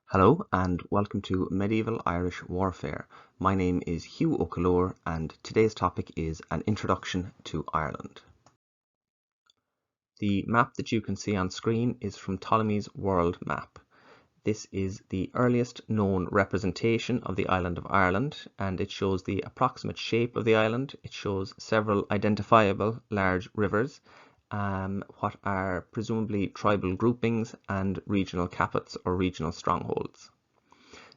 Hello and welcome to Medieval Irish Warfare. My name is Hugh O'Callore and today's topic is an introduction to Ireland. The map that you can see on screen is from Ptolemy's World Map. This is the earliest known representation of the island of Ireland, and it shows the approximate shape of the island. It shows several identifiable large rivers, what are presumably tribal groupings and regional capitals or regional strongholds.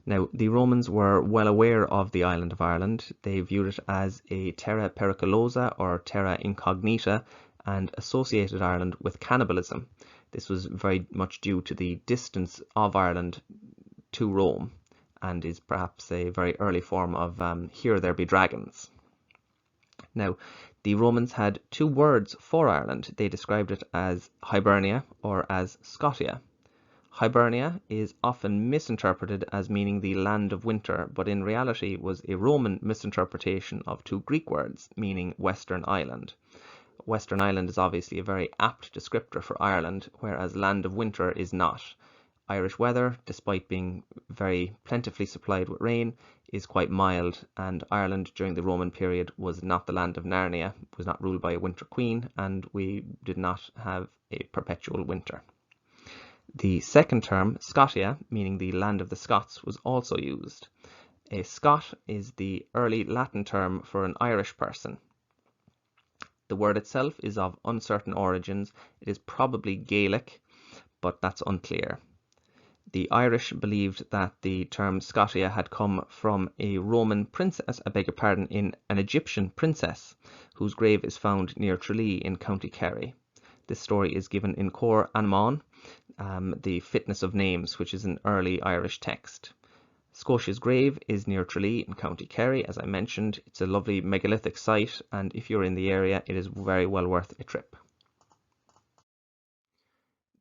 Now, the Romans were well aware of the island of Ireland. They viewed it as a terra periculosa or terra incognita and associated Ireland with cannibalism. This was very much due to the distance of Ireland to Rome and is perhaps a very early form of here there be dragons. Now, the Romans had two words for Ireland. They described it as Hibernia or as Scotia. Hibernia is often misinterpreted as meaning the land of winter, but in reality was a Roman misinterpretation of two Greek words meaning Western Island. Western Island is obviously a very apt descriptor for Ireland, whereas land of winter is not. Irish weather, despite being very plentifully supplied with rain, is quite mild, and Ireland during the Roman period was not the land of Narnia, was not ruled by a winter queen, and we did not have a perpetual winter. The second term, Scotia, meaning the land of the Scots, was also used. A Scot is the early Latin term for an Irish person. The word itself is of uncertain origins. It is probably Gaelic, but that's unclear. The Irish believed that the term Scotia had come from a Roman princess, an Egyptian princess, whose grave is found near Tralee in County Kerry. This story is given in Cor Anmon, the Fitness of Names, which is an early Irish text. Scotia's grave is near Tralee in County Kerry, as I mentioned. It's a lovely megalithic site, and if you're in the area, it is very well worth a trip.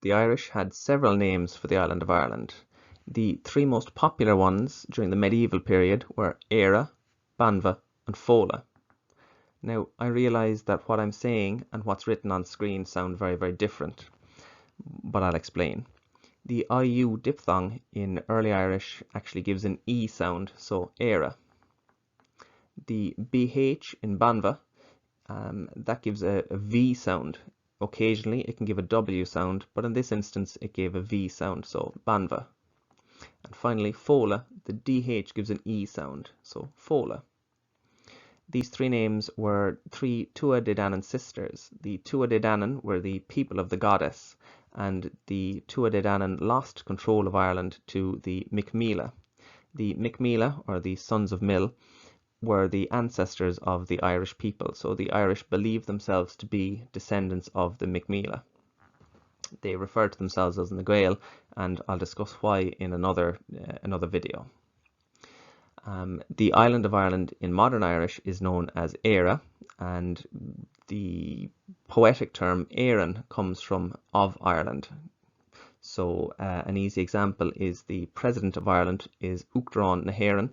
The Irish had several names for the island of Ireland. The three most popular ones during the medieval period were Éire, Banva and Fola. Now, I realise that what I'm saying and what's written on screen sound very, very different, but I'll explain. The IU diphthong in early Irish actually gives an E sound, so Éire. The BH in Banva, that gives a V sound. Occasionally it can give a W sound, but in this instance it gave a V sound, so Banva. And finally Fola, the DH gives an E sound, so Fola. These three names were three Tuatha De Danann sisters. The Tuatha De Danann were the people of the goddess, and the Tuatha De Danann lost control of Ireland to the Micmila. The Micmila, or the sons of Mill, were the ancestors of the Irish people, so the Irish believed themselves to be descendants of the Micmila. They referred to themselves as the Gael, and I'll discuss why in another video. The island of Ireland in modern Irish is known as Éire, and the poetic term Éireann comes from of Ireland. So an easy example is the President of Ireland is Uachtaráin na hÉireann,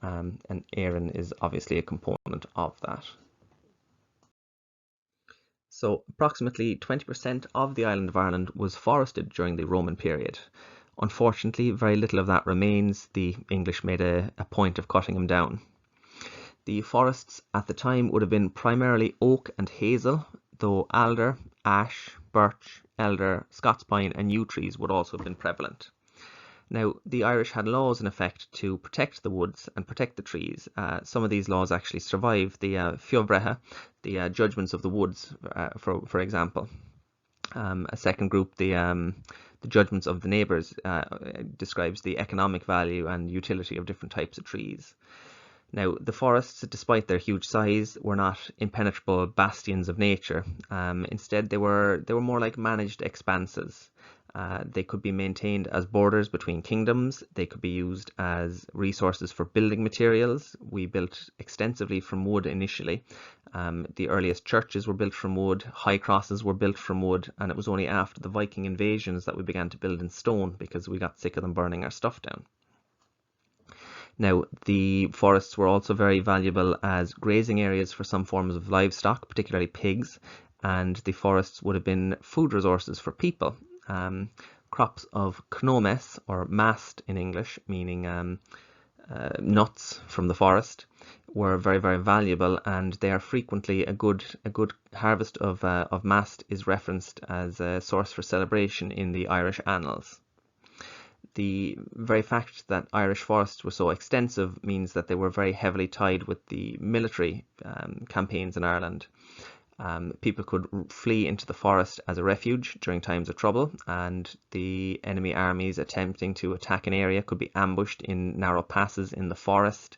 and Éireann is obviously a component of that. So approximately 20% of the island of Ireland was forested during the Roman period. Unfortunately, very little of that remains. The English made a point of cutting them down. The forests at the time would have been primarily oak and hazel, though alder, ash, birch, elder, Scots pine and yew trees would also have been prevalent. Now, the Irish had laws in effect to protect the woods and protect the trees. Some of these laws actually survive. The Fiobreha, the judgments of the woods, for example. A second group, the judgments of the neighbours, describes the economic value and utility of different types of trees. Now, the forests, despite their huge size, were not impenetrable bastions of nature. Instead, they were more like managed expanses. They could be maintained as borders between kingdoms. They could be used as resources for building materials. We built extensively from wood initially. The earliest churches were built from wood, high crosses were built from wood, and it was only after the Viking invasions that we began to build in stone because we got sick of them burning our stuff down. Now, the forests were also very valuable as grazing areas for some forms of livestock, particularly pigs, and the forests would have been food resources for people. Crops of cnomes, or mast in English, meaning nuts from the forest, were very, very valuable, and they are frequently a good harvest of mast is referenced as a source for celebration in the Irish annals. The very fact that Irish forests were so extensive means that they were very heavily tied with the military campaigns in Ireland. People could flee into the forest as a refuge during times of trouble, and the enemy armies attempting to attack an area could be ambushed in narrow passes in the forest,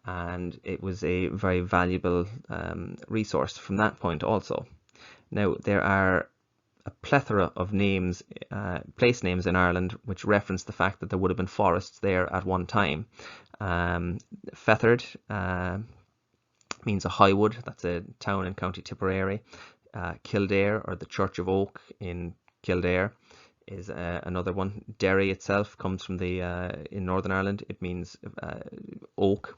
and it was a very valuable resource from that point also. Now, there are a plethora of names, place names in Ireland, which reference the fact that there would have been forests there at one time. Fethard means a highwood. That's a town in County Tipperary. Kildare, or the Church of Oak in Kildare, is another one. Derry itself comes from the in Northern Ireland. It means oak.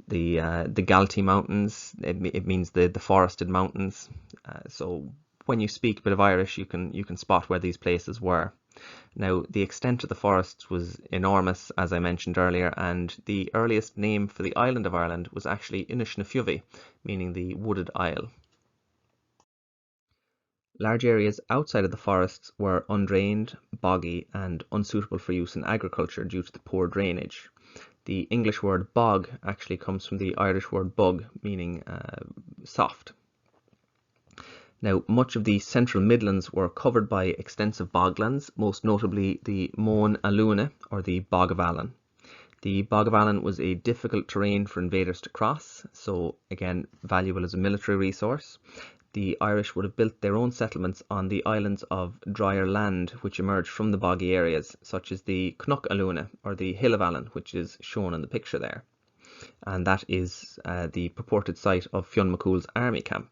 The Galtee Mountains, it means the forested mountains. So when you speak a bit of Irish, you can spot where these places were. Now, the extent of the forests was enormous, as I mentioned earlier, and the earliest name for the island of Ireland was actually Inishnafuvi, meaning the wooded isle. Large areas outside of the forests were undrained, boggy, and unsuitable for use in agriculture due to the poor drainage. The English word bog actually comes from the Irish word bug, meaning soft. Now, much of the central Midlands were covered by extensive boglands, most notably the Moan Aluna, or the Bog of Allen. The Bog of Allen was a difficult terrain for invaders to cross, so again, valuable as a military resource. The Irish would have built their own settlements on the islands of drier land which emerged from the boggy areas, such as the Cnoc Aluna, or the Hill of Allen, which is shown in the picture there. And that is the purported site of Fionn McCool's army camp.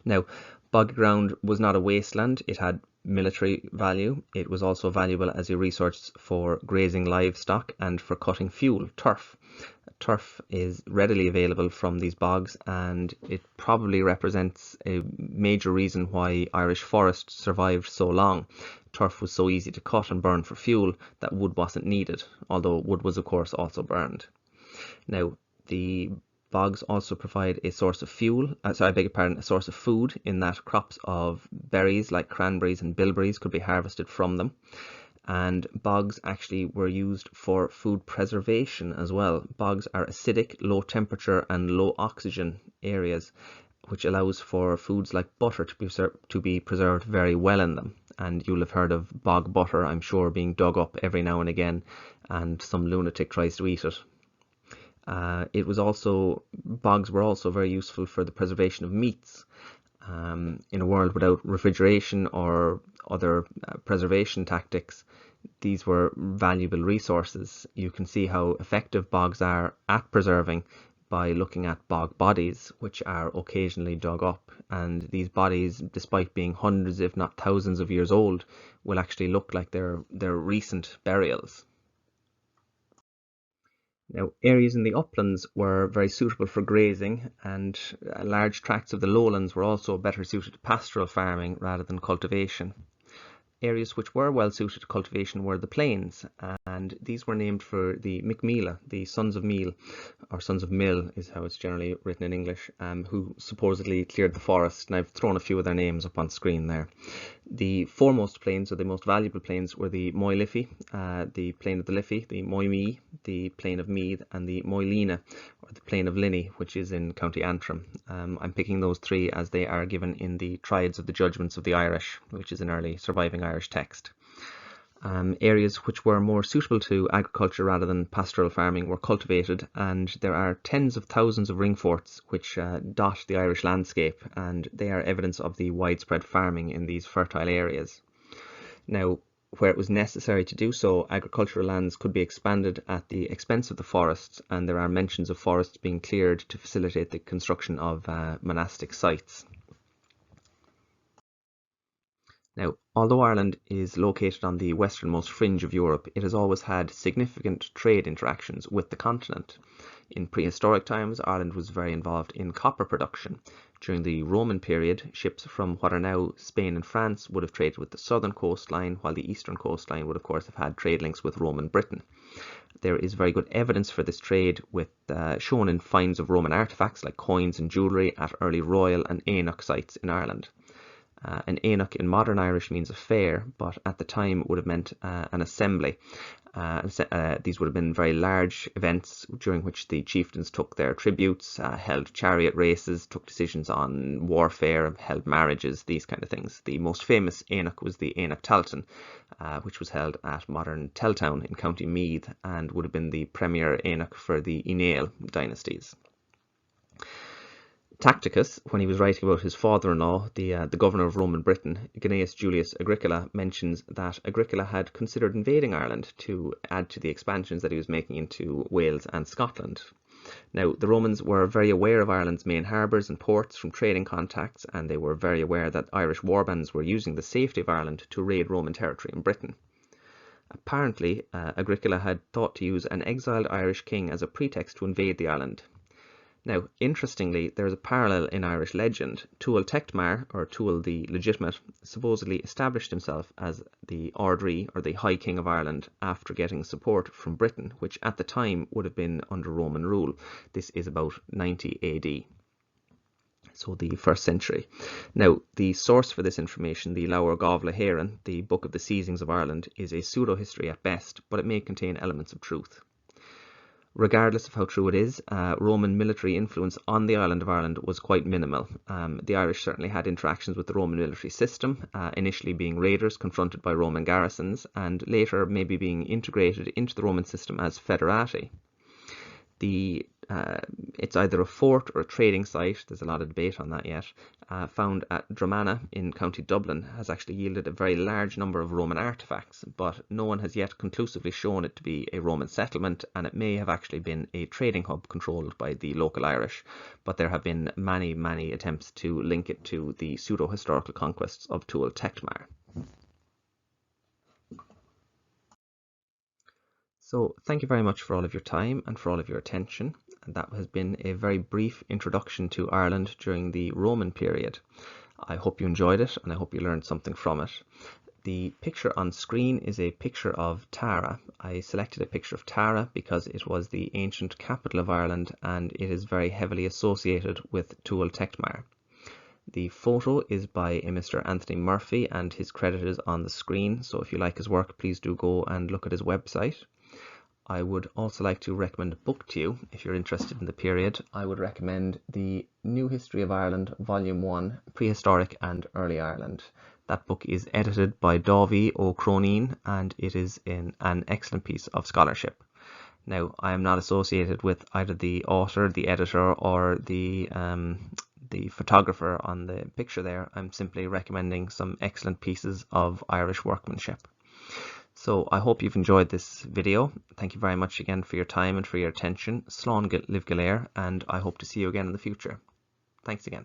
Now, bog ground was not a wasteland. It had military value. It was also valuable as a resource for grazing livestock and for cutting fuel, turf. Turf is readily available from these bogs, and it probably represents a major reason why Irish forests survived so long. Turf was so easy to cut and burn for fuel that wood wasn't needed, although wood was of course also burned. Now, the bogs also provide a source of fuel, a source of food, in that crops of berries like cranberries and bilberries could be harvested from them. And bogs actually were used for food preservation as well. Bogs are acidic, low temperature and low oxygen areas, which allows for foods like butter to be preserved very well in them. And you'll have heard of bog butter, I'm sure, being dug up every now and again, and some lunatic tries to eat it. Bogs were also very useful for the preservation of meats. In a world without refrigeration or other preservation tactics, these were valuable resources. You can see how effective bogs are at preserving by looking at bog bodies, which are occasionally dug up. And these bodies, despite being hundreds if not thousands of years old, will actually look like they're recent burials. Now, areas in the uplands were very suitable for grazing, and large tracts of the lowlands were also better suited to pastoral farming rather than cultivation. Areas which were well suited to cultivation were the plains, and these were named for the McMeala, the sons of Meal, or sons of Mill is how it's generally written in English, who supposedly cleared the forest, and I've thrown a few of their names up on screen there. The foremost plains, or the most valuable plains, were the Moy Liffey, the plain of the Liffey, the Moy Mee, the plain of Meath, and the Moy Lena, or the plain of Linney, which is in County Antrim. I'm picking those three as they are given in the Triads of the Judgments of the Irish, which is an early surviving Irish text. Areas which were more suitable to agriculture rather than pastoral farming were cultivated, and there are tens of thousands of ring forts which dot the Irish landscape, and they are evidence of the widespread farming in these fertile areas. Now, where it was necessary to do so, agricultural lands could be expanded at the expense of the forests, and there are mentions of forests being cleared to facilitate the construction of monastic sites. Now, although Ireland is located on the westernmost fringe of Europe, it has always had significant trade interactions with the continent. In prehistoric times, Ireland was very involved in copper production. During the Roman period, ships from what are now Spain and France would have traded with the southern coastline, while the eastern coastline would of course have had trade links with Roman Britain. There is very good evidence for this trade shown in finds of Roman artefacts like coins and jewellery at early royal and Éanach sites in Ireland. An Éanach in modern Irish means a fair, but at the time it would have meant an assembly. These would have been very large events during which the chieftains took their tributes, held chariot races, took decisions on warfare, held marriages, these kind of things. The most famous Éanach was the Éanach Tailteann, which was held at modern Teltown in County Meath and would have been the premier Éanach for the Inéal dynasties. Tacitus, when he was writing about his father-in-law, the governor of Roman Britain, Gnaeus Julius Agricola, mentions that Agricola had considered invading Ireland to add to the expansions that he was making into Wales and Scotland. Now, the Romans were very aware of Ireland's main harbours and ports from trading contacts, and they were very aware that Irish warbands were using the safety of Ireland to raid Roman territory in Britain. Apparently, Agricola had thought to use an exiled Irish king as a pretext to invade the island. Now, interestingly, there is a parallel in Irish legend. Tuathail Techtmar, or Tuathail the Legitimate, supposedly established himself as the Ard Rí, or the High King of Ireland, after getting support from Britain, which at the time would have been under Roman rule. This is about 90 AD. So the 1st century. Now, the source for this information, the Leabhar Gabhla Héireann, the Book of the Seizings of Ireland, is a pseudo-history at best, but it may contain elements of truth. Regardless of how true it is, Roman military influence on the island of Ireland was quite minimal. The Irish certainly had interactions with the Roman military system, initially being raiders confronted by Roman garrisons, and later maybe being integrated into the Roman system as foederati. It's either a fort or a trading site, there's a lot of debate on that yet, found at Dromana in County Dublin has actually yielded a very large number of Roman artefacts, but no one has yet conclusively shown it to be a Roman settlement, and it may have actually been a trading hub controlled by the local Irish, but there have been many attempts to link it to the pseudo-historical conquests of Tuathail Techtmar. So thank you very much for all of your time and for all of your attention. And that has been a very brief introduction to Ireland during the Roman period. I hope you enjoyed it and I hope you learned something from it. The picture on screen is a picture of Tara. I selected a picture of Tara because it was the ancient capital of Ireland and it is very heavily associated with Tuathail Techtmar. The photo is by a Mr. Anthony Murphy and his credit is on the screen, so if you like his work, please do go and look at his website. I would also like to recommend a book to you if you're interested in the period. I would recommend The New History of Ireland, Volume 1, Prehistoric and Early Ireland. That book is edited by Dáithí Ó Crónainn and it is an excellent piece of scholarship. Now, I am not associated with either the author, the editor, or the photographer on the picture there. I'm simply recommending some excellent pieces of Irish workmanship. So I hope you've enjoyed this video. Thank you very much again for your time and for your attention. Slán live go léir, and I hope to see you again in the future. Thanks again.